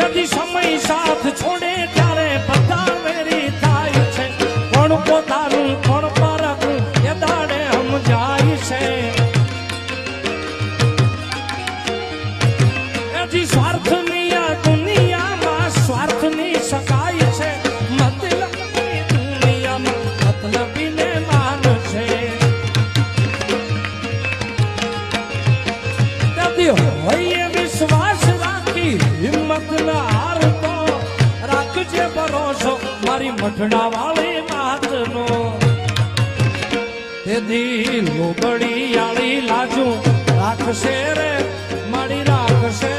यदि समय साथ छोड़े त्यारे बता मेरी थाई छे कोण पोतानु कोण परकु ये दाड़े हम जाई छे यदि स्वार्थनी आ दुनिया में स्वार्थनी सकाई छे मतलबी दुनिया में मतलबी ने मान छे यदि होय विश्वास राखी हिम्मत न हारतो राखजे भरोસો મારી મઠડા વાળી માતનો તેદી લોબડી આળી લાજુ રાખશે રે મારી રાખશે